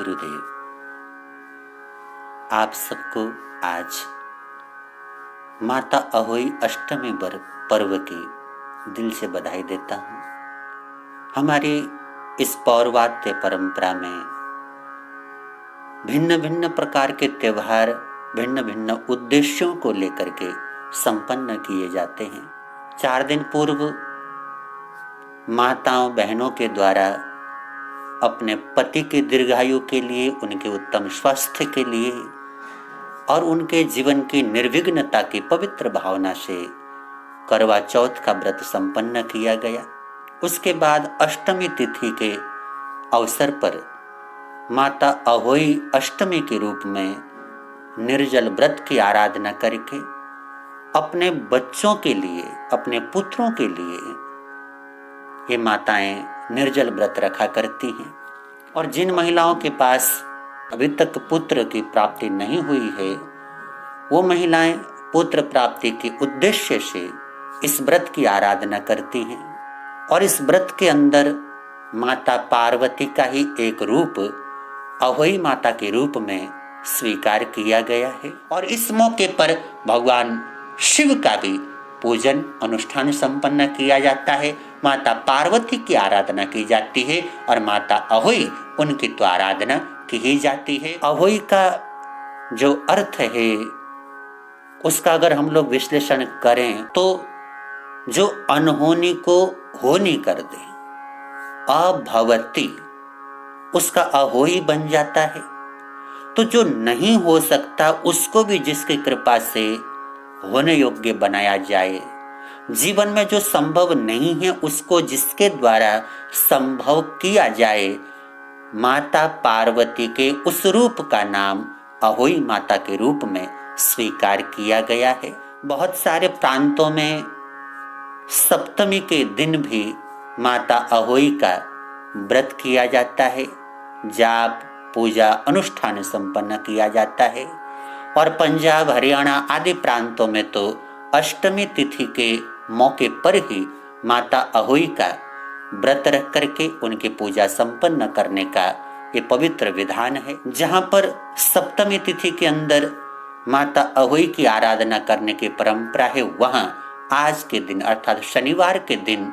गुरुदेव। आप सबको आज माता अहोई अष्टमी पर्व की दिल से बधाई देता हूँ। हमारी इस पौरवात्य परंपरा में भिन्न भिन्न प्रकार के त्योहार भिन्न भिन्न उद्देश्यों को लेकर के संपन्न किए जाते हैं। 4 दिन पूर्व माताओं बहनों के द्वारा अपने पति के दीर्घायु के लिए, उनके उत्तम स्वास्थ्य के लिए और उनके जीवन की निर्विघ्नता की पवित्र भावना से करवा चौथ का व्रत संपन्न किया गया। उसके बाद अष्टमी तिथि के अवसर पर माता अहोई अष्टमी के रूप में निर्जल व्रत की आराधना करके अपने बच्चों के लिए, अपने पुत्रों के लिए ये माताएं निर्जल व्रत रखा करती हैं। और जिन महिलाओं के पास अभी तक पुत्र की प्राप्ति नहीं हुई है, वो महिलाएं पुत्र प्राप्ति के उद्देश्य से इस व्रत की आराधना करती हैं। और इस व्रत के अंदर माता पार्वती का ही एक रूप अहोई माता के रूप में स्वीकार किया गया है। और इस मौके पर भगवान शिव का भी पूजन अनुष्ठान संपन्न किया जाता है। माता पार्वती की आराधना की जाती है और माता अहोई उनकी तो आराधना की ही जाती है। अहोई का जो अर्थ है उसका अगर हम लोग विश्लेषण करें तो जो अनहोनी को होनी कर दे, अभवती, उसका अहोई बन जाता है। तो जो नहीं हो सकता उसको भी जिसकी कृपा से होने योग्य बनाया जाए, जीवन में जो संभव नहीं है उसको जिसके द्वारा संभव किया जाए, माता पार्वती के उस रूप का नाम अहोई माता के रूप में स्वीकार किया गया है। बहुत सारे प्रांतों में सप्तमी के दिन भी माता अहोई का व्रत किया जाता है, जाप पूजा अनुष्ठान संपन्न किया जाता है। और पंजाब हरियाणा आदि प्रांतों में तो अष्टमी तिथि के मौके पर ही माता अहोई का व्रत रख करके उनकी पूजा संपन्न करने का ये पवित्र विधान है। जहाँ पर सप्तमी तिथि के अंदर माता अहोई की आराधना करने की परंपरा है, वहाँ आज के दिन अर्थात शनिवार के दिन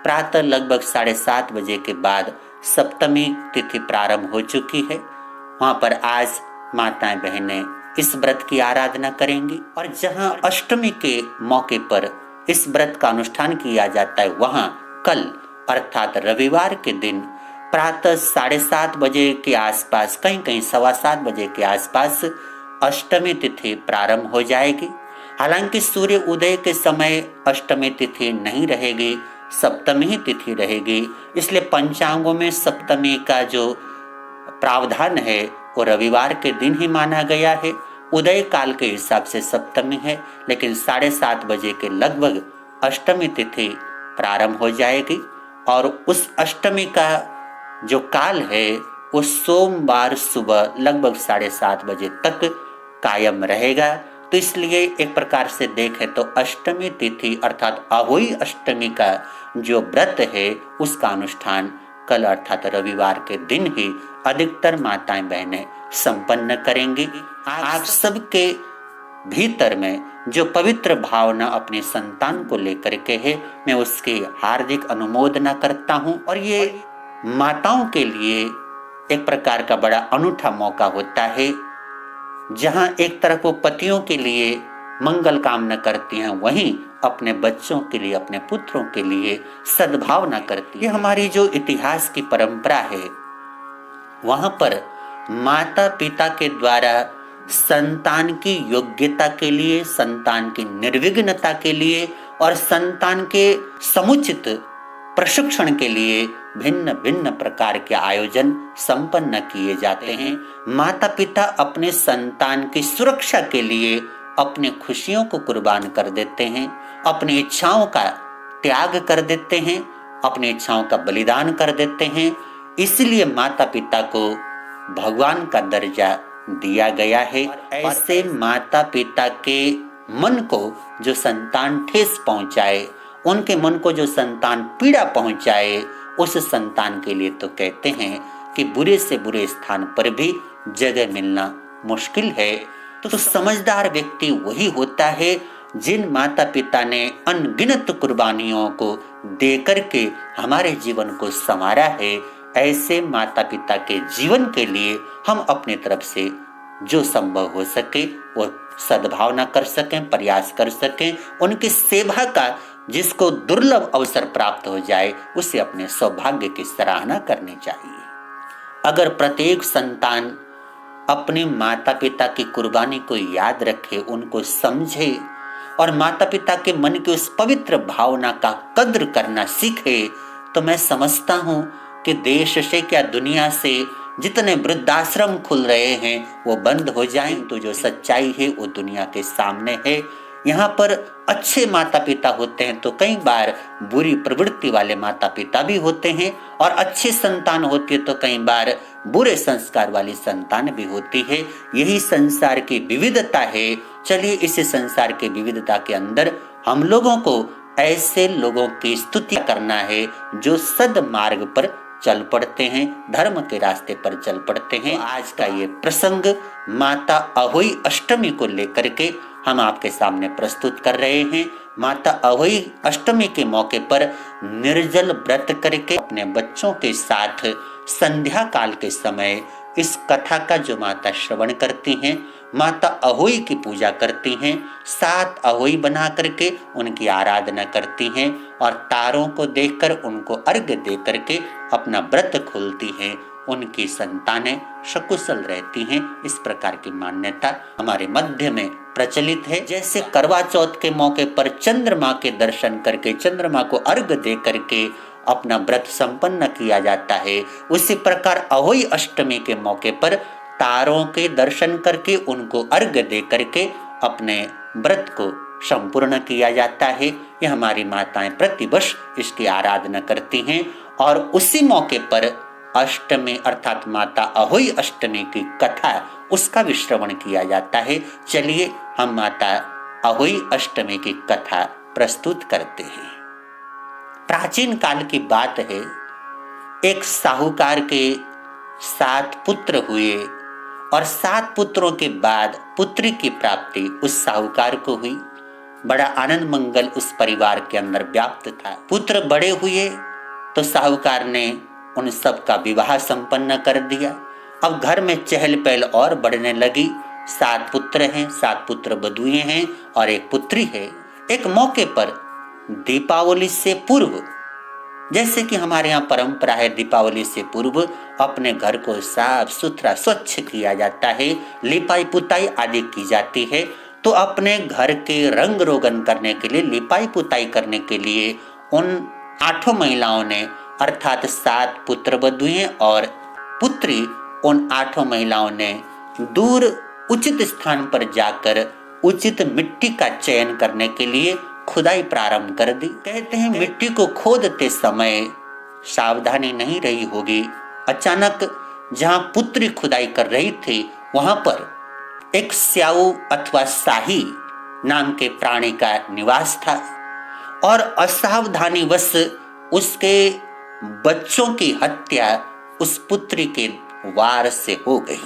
प्रातः लगभग 7:30 बजे के बाद सप्तमी तिथि प्रारंभ हो चुकी है। वहाँ पर आज माताएं बहनें इस व्रत की आराधना करेंगी। और जहाँ अष्टमी के मौके पर इस व्रत का अनुष्ठान किया जाता है, वहाँ कल अर्थात रविवार के दिन प्रातः 7:30 बजे के आसपास, कहीं कहीं 7:15 बजे के आसपास अष्टमी तिथि प्रारंभ हो जाएगी। हालांकि सूर्य उदय के समय अष्टमी तिथि नहीं रहेगी, सप्तमी ही तिथि रहेगी। इसलिए पंचांगों में सप्तमी का जो प्रावधान है वो रविवार के दिन ही माना गया है। उदय काल के हिसाब से सप्तमी है, लेकिन 7:30 बजे के लगभग अष्टमी तिथि प्रारंभ हो जाएगी। और उस अष्टमी का जो काल है वो सोमवार सुबह लगभग 7:30 बजे तक कायम रहेगा। तो इसलिए एक प्रकार से देखें तो अष्टमी तिथि अर्थात अहोई अष्टमी का जो व्रत है उसका अनुष्ठान कल अर्थात रविवार के दिन ही अधिकतर माताएं बहनें संपन्न करेंगी। आप सबके भीतर में जो पवित्र भावना अपने संतान को लेकर के है, मैं उसकी हार्दिक अनुमोदना करता हूँ। और ये माताओं के लिए एक प्रकार का बड़ा अनूठा मौका होता है, जहाँ एक तरफ वो पतियों के लिए मंगल कामना करती हैं, वहीं अपने बच्चों के लिए, अपने पुत्रों के लिए सद्भावना करती है। ये हमारी जो इतिहास की परंपरा है, वहाँ पर माता पिता के द्वारा संतान की योग्यता के लिए, संतान की निर्विघ्नता के लिए और संतान के समुचित प्रशिक्षण के लिए भिन्न भिन्न प्रकार के आयोजन संपन्न किए जाते हैं। माता पिता अपने संतान की सुरक्षा के लिए अपनी खुशियों को कुर्बान कर देते हैं, अपनी इच्छाओं का त्याग कर देते हैं, अपनी इच्छाओं का बलिदान कर देते हैं। इसलिए माता पिता को भगवान का दर्जा दिया गया है। ऐसे माता पिता के मन को जो संतान ठेस पहुंचाए, उनके मन को जो संतान पीड़ा पहुंचाए, उस संतान के लिए तो कहते हैं कि बुरे से बुरे स्थान पर भी जगह मिलना मुश्किल है। तो समझदार व्यक्ति वही होता है जिन माता पिता ने अनगिनत कुर्बानियों को देकर के हमारे जीवन को संवारा है। ऐसे माता पिता के जीवन के लिए हम अपनी तरफ से जो संभव हो सके वो सद्भावना कर सकें, प्रयास कर सकें। उनकी सेवा का जिसको दुर्लभ अवसर प्राप्त हो जाए उसे अपने सौभाग्य की सराहना करनी चाहिए। अगर प्रत्येक संतान अपने माता पिता की कुर्बानी को याद रखे, उनको समझे और माता पिता के मन की उस पवित्र भावना का कद्र करना सीखे, तो मैं समझता हूँ कि देश से क्या दुनिया से जितने वृद्धाश्रम खुल रहे हैं वो बंद हो जाएं। तो जो सच्चाई है वो दुनिया के सामने है। यहाँ पर अच्छे माता पिता होते हैं तो कई बार बुरी प्रवृत्ति वाले माता पिता भी होते हैं, और अच्छी संतान होती है तो कई बार बुरे संस्कार वाली संतान भी होती है। यही संसार की विविधता है। चलिए इस संसार की विविधता के अंदर हम लोगों को ऐसे लोगों की स्तुति करना है जो सद्मार्ग पर चल पड़ते हैं, धर्म के रास्ते पर चल पड़ते हैं। आज का ये प्रसंग माता अहोई अष्टमी को लेकर के हम आपके सामने प्रस्तुत कर रहे हैं। माता अहोई अष्टमी के मौके पर निर्जल व्रत करके अपने बच्चों के साथ संध्या काल के समय इस कथा का जो माता श्रवण करती हैं, माता अहोई की पूजा करती हैं, 7 अहोई बना करके उनकी आराधना करती हैं और तारों को देखकर उनको अर्घ्य दे करके अपना व्रत खोलती हैं। उनकी संतानें सकुशल रहती हैं। इस प्रकार की मान्यता हमारे मध्य में प्रचलित है। जैसे करवा चौथ के मौके पर चंद्रमा के दर्शन करके, चंद्रमा को अर्घ्य दे करके अपना व्रत संपन्न किया जाता है, उसी प्रकार अहोई अष्टमी के मौके पर तारों के दर्शन करके उनको अर्घ्य दे करके अपने व्रत को संपूर्ण किया जाता है। यह हमारी माताएं प्रतिवर्ष इसकी आराधना करती हैं और उसी मौके पर अष्टमी अर्थात माता अहोई अष्टमी की कथा उसका भी श्रवण किया जाता है। चलिए हम माता अहोई अष्टमी की कथा प्रस्तुत करते हैं। प्राचीन काल की बात है, एक साहूकार के 7 पुत्र हुए और 7 पुत्रों के बाद पुत्री की प्राप्ति उस साहूकार को हुई। बड़ा आनंद मंगल उस परिवार के अंदर व्याप्त था। पुत्र बड़े हुए तो साहूकार ने उन सब का विवाह संपन्न कर दिया। अब घर में चहल पहल और बढ़ने लगी। 7 पुत्र हैं, 7 पुत्र बधुए हैं और एक पुत्री है। एक मौके पर दीपावली से पूर्व, जैसे कि हमारे यहाँ परंपरा है, दीपावली से पूर्व अपने घर को साफ सुथरा स्वच्छ किया जाता है, लिपाई पुताई आदि की जाती है। तो अपने घर के रंग रोगन करने के लिए, लिपाई पुताई करने के लिए उन 8 महिलाओं ने अर्थात 7 पुत्र बधुए और पुत्री, उन 8 महिलाओं ने दूर उचित स्थान पर जाकर उचित मिट्टी का चयन करने के लिए खुदाई प्रारंभ कर दी। कहते हैं मिट्टी को खोदते समय सावधानी नहीं रही होगी। अचानक जहां पुत्री खुदाई कर रही थी वहां पर एक स्याऊ अथवा शाही नाम के प्राणी का निवास था और असावधानीवश उसके बच्चों की हत्या उस पुत्री के वार से हो गई।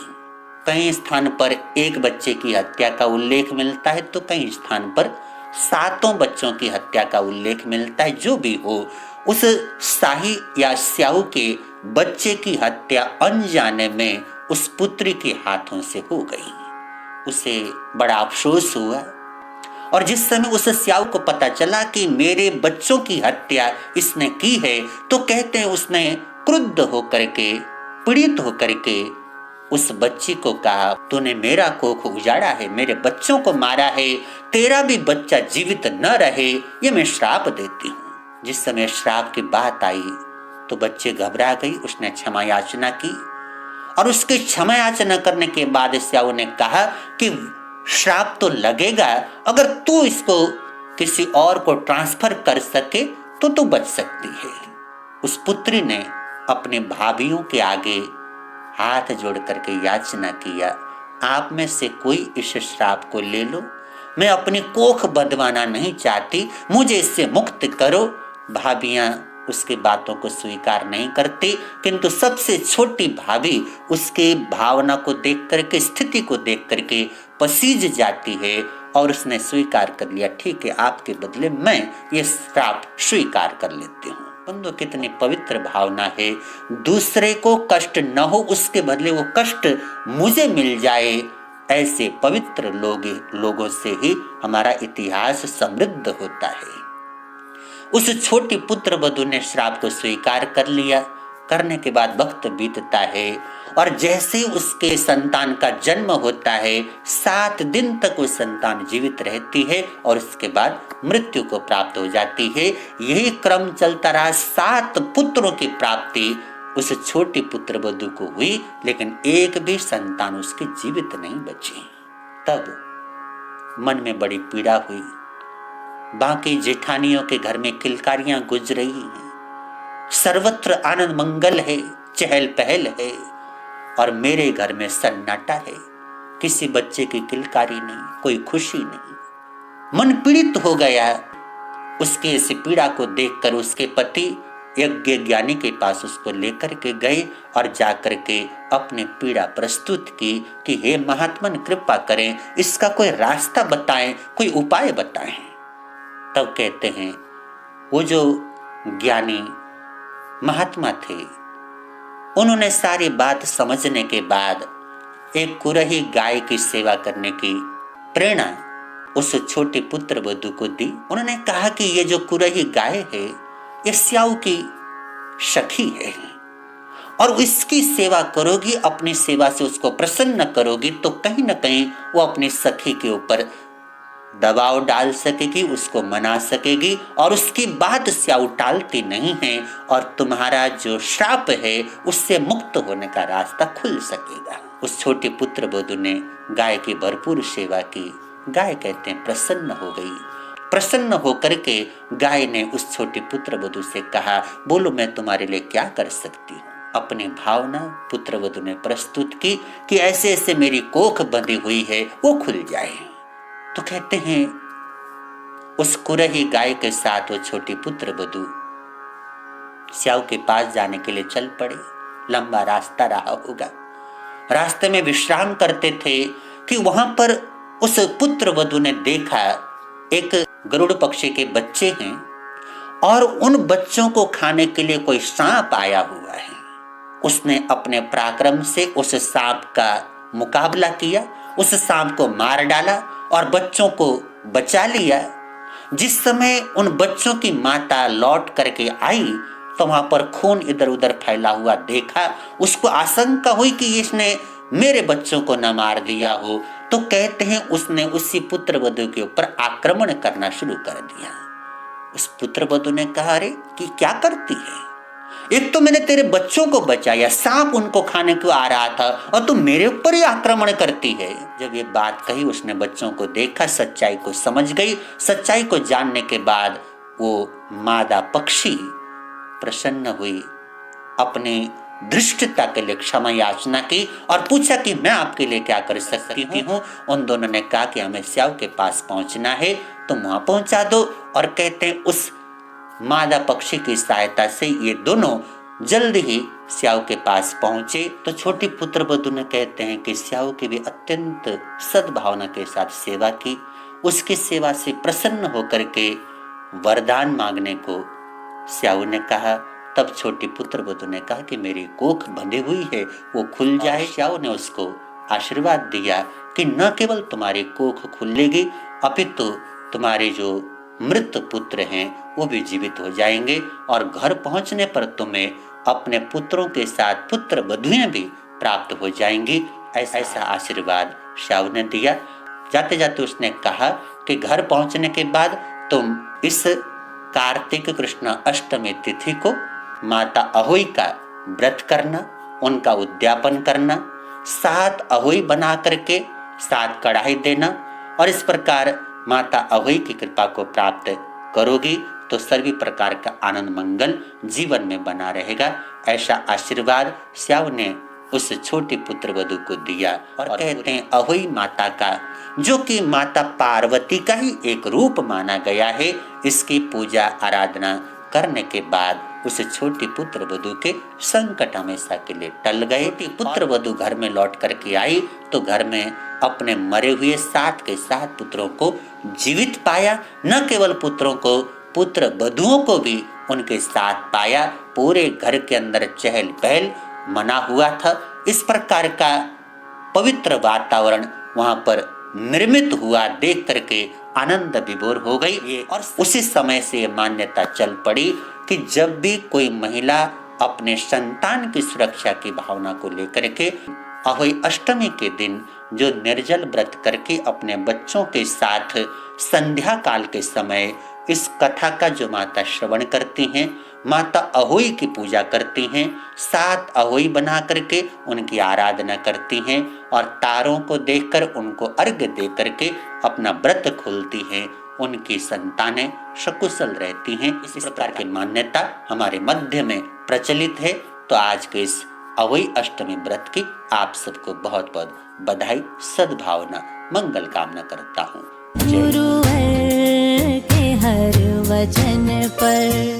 कई स्थान पर एक बच्चे की हत्या का उल्लेख मिलता है तो कई स्थान पर 7 बच्चों की हत्या का उल्लेख मिलता है। जो भी हो, उस शाही या स्याऊ के बच्चे की हत्या अनजाने में उस पुत्री के हाथों से हो गई। उसे बड़ा अफसोस हुआ और जिस समय उस स्याऊ को पता चला कि मेरे बच्चों की हत्या इसने की है, तो कहते हैं उसने क्रुद्ध होकर के, पीड़ित होकर के उस बच्ची को कहा, तूने मेरा कोख उजाड़ा है, मेरे बच्चों को मारा है, तेरा भी बच्चा जीवित न रहे, ये मैं श्राप देती हूँ। जिस समय श्राप की बात आई तो बच्चे घबरा गई। उसने क्षमा याचना की और उसके क्षमा याचना करने के बाद स्याऊ ने कहा कि श्राप तो लगेगा, अगर तू इसको किसी और को ट्रांसफर कर सके तो तू बच सकती है। उस पुत्री ने अपने भाभियों के आगे हाथ जोड़ करके याचना किया, आप में से कोई इस श्राप को ले लो, मैं अपनी कोख बंधवाना नहीं चाहती, मुझे इससे मुक्त करो। भाभियां उसकी बातों को स्वीकार नहीं करती, किंतु सबसे छोटी भाभी उसके भावना को देख करके, स्थिति को देख करके पसीज जाती है और उसने स्वीकार कर लिया, ठीक है आपके बदले मैं ये श्राप स्वीकार कर लेती हूँ। बंधु कितनी पवित्र भावना है, दूसरे को कष्ट न हो उसके बदले वो कष्ट मुझे मिल जाए, ऐसे पवित्र लोगों से ही हमारा इतिहास समृद्ध होता है। उस छोटी पुत्र वधू ने श्राप को स्वीकार कर लिया। करने के बाद वक्त बीतता है और जैसे उसके संतान का जन्म होता है 7 दिन तक वो संतान जीवित रहती है और उसके बाद मृत्यु को प्राप्त हो जाती है। यही क्रम चलता रहा, 7 पुत्रों की प्राप्ति उस छोटी पुत्र वधू को हुई, लेकिन एक भी संतान उसकी जीवित नहीं बची। तब मन में बड़ी पीड़ा हुई। बाकी जेठानियों के घर में किलकारियां गुज रही हैं, सर्वत्र आनंद मंगल है, चहल पहल है, और मेरे घर में सन्नाटा है, किसी बच्चे की किलकारी नहीं, कोई खुशी नहीं। मन पीड़ित हो गया। उसके इस पीड़ा को देखकर उसके पति यज्ञ ज्ञानी के पास उसको लेकर के गए और जाकर के अपनी पीड़ा प्रस्तुत की कि हे महात्मन कृपा करें, इसका कोई रास्ता बताएं, कोई उपाय बताएं। तब कहते हैं वो जो ज्ञानी महात्मा थे, उन्होंने सारी बात समझने के बाद एक कुरही गाय की सेवा करने की प्रेरणा उस छोटे पुत्र वधू को दी। उन्होंने कहा कि ये जो कुरही गाय है ये स्याऊ की सखी है और इसकी सेवा करोगी, अपनी सेवा से उसको प्रसन्न करोगी तो कहीं ना कहीं वो अपनी सखी के ऊपर दबाव डाल सकेगी, उसको मना सकेगी और उसकी बात स्याऊ टालती नहीं है और तुम्हारा जो श्राप है उससे मुक्त होने का रास्ता खुल सकेगा। उस छोटे पुत्र वधू ने गाय की भरपूर सेवा की। गाय कहते हैं प्रसन्न हो गई। प्रसन्न होकर के गाय ने उस छोटे पुत्र वधू से कहा, बोलो मैं तुम्हारे लिए क्या कर सकती हूँ। अपनी भावना पुत्र वधू ने प्रस्तुत की कि ऐसे ऐसे मेरी कोख बंधी हुई है, वो खुल जाए। तो कहते हैं उस कुरही गाय के साथ वो छोटी पुत्र वधू स्याऊ के पास जाने के लिए चल पड़े। लंबा रास्ता रहा होगा, रास्ते में विश्राम करते थे कि वहां पर उस पुत्र वधू ने देखा एक गरुड़ पक्षी के बच्चे हैं और उन बच्चों को खाने के लिए कोई सांप आया हुआ है। उसने अपने पराक्रम से उस सांप का मुकाबला किया, उस सांप को मार डाला और बच्चों को बचा लिया। जिस समय उन बच्चों की माता लौट करके आई तो वहां पर खून इधर उधर फैला हुआ देखा। उसको आशंका हुई कि इसने मेरे बच्चों को न मार दिया हो, तो कहते हैं उसने उसी पुत्र वधू के ऊपर आक्रमण करना शुरू कर दिया। उस पुत्र वधू ने कहा, अरे कि क्या करती है, एक तो मैंने तेरे बच्चों को बचाया, सांप उनको खाने को आ रहा था और तू मेरे ऊपर ही आक्रमण करती है। जब ये बात कही उसने बच्चों को देखा, सच्चाई को समझ गई। सच्चाई को जानने के बाद वो मादा पक्षी प्रसन्न हुई, अपनी धृष्टता के लिए क्षमा याचना की और पूछा कि मैं आपके लिए क्या कर सकती हूँ। उन दोनों ने कहा कि हमें स्याऊ के पास पहुंचना है, तुम वहां पहुंचा दो। और कहते हैं उस मादा पक्षी की सहायता से ये दोनों जल्द ही स्याऊ के पास पहुंचे। तो छोटी पुत्र वधू ने कहते हैं कि स्याऊ की भी अत्यंत सद्भावना के साथ सेवा की। उसकी सेवा से प्रसन्न होकर के वरदान मांगने को स्याऊ ने कहा। तब छोटी पुत्र वधू ने कहा कि मेरी कोख बंधी हुई है, वो खुल जाए। स्याऊ ने उसको आशीर्वाद दिया कि न केवल तुम्हारी कोख खुलेगी अपितु तुम्हारे जो मृत पुत्र हैं वो भी जीवित हो जाएंगे और घर पहुंचने पर तुम्हें अपने पुत्रों के साथ पुत्र वधुएं भी प्राप्त हो जाएंगी। ऐसा आशीर्वाद स्याऊ ने दिया। जाते जाते उसने कहा कि घर पहुंचने के बाद तुम इस कार्तिक कृष्ण अष्टमी तिथि को माता अहोई का व्रत करना, उनका उद्यापन करना, 7 अहोई बना करके 7 कढ़ाई देना और इस प्रकार माता अहोई की कृपा को प्राप्त करोगी तो सभी प्रकार का आनंद मंगल जीवन में बना रहेगा। ऐसा आशीर्वाद स्याऊ ने उस छोटे पुत्र वधू को दिया। और कहते हैं अहोई माता का, जो कि माता पार्वती का ही एक रूप माना गया है, इसकी पूजा आराधना करने के बाद उस छोटी पुत्र वधू के संकट हमेशा के लिए टल गए। पुत्र वधू घर में लौट करके आई तो घर में अपने मरे हुए 7 के 7 पुत्रों को जीवित पाया। न केवल पुत्रों को, पुत्र वधुओं को भी उनके साथ पाया। पूरे घर के अंदर चहल पहल मना हुआ था। इस प्रकार का पवित्र वातावरण वहां पर निर्मित हुआ देख करके आनंद विभोर हो गई। और उसी समय से मान्यता चल पड़ी कि जब भी कोई महिला अपने संतान की सुरक्षा की भावना को लेकर के अहोई अष्टमी के दिन जो निर्जल व्रत करके अपने बच्चों के साथ संध्या काल के समय इस कथा का जो माता श्रवण करती हैं, माता अहोई की पूजा करती हैं, 7 अहोई बना करके उनकी आराधना करती हैं और तारों को देखकर उनको अर्घ्य दे करके अपना व्रत खोलती हैं, उनकी संतानें सकुशल रहती हैं। इस प्रकार की मान्यता हमारे मध्य में प्रचलित है। तो आज के इस अहोई अष्टमी व्रत की आप सबको बहुत बहुत बधाई, सद्भावना, मंगल कामना करता हूँ। गुरुवर के हर वचन पर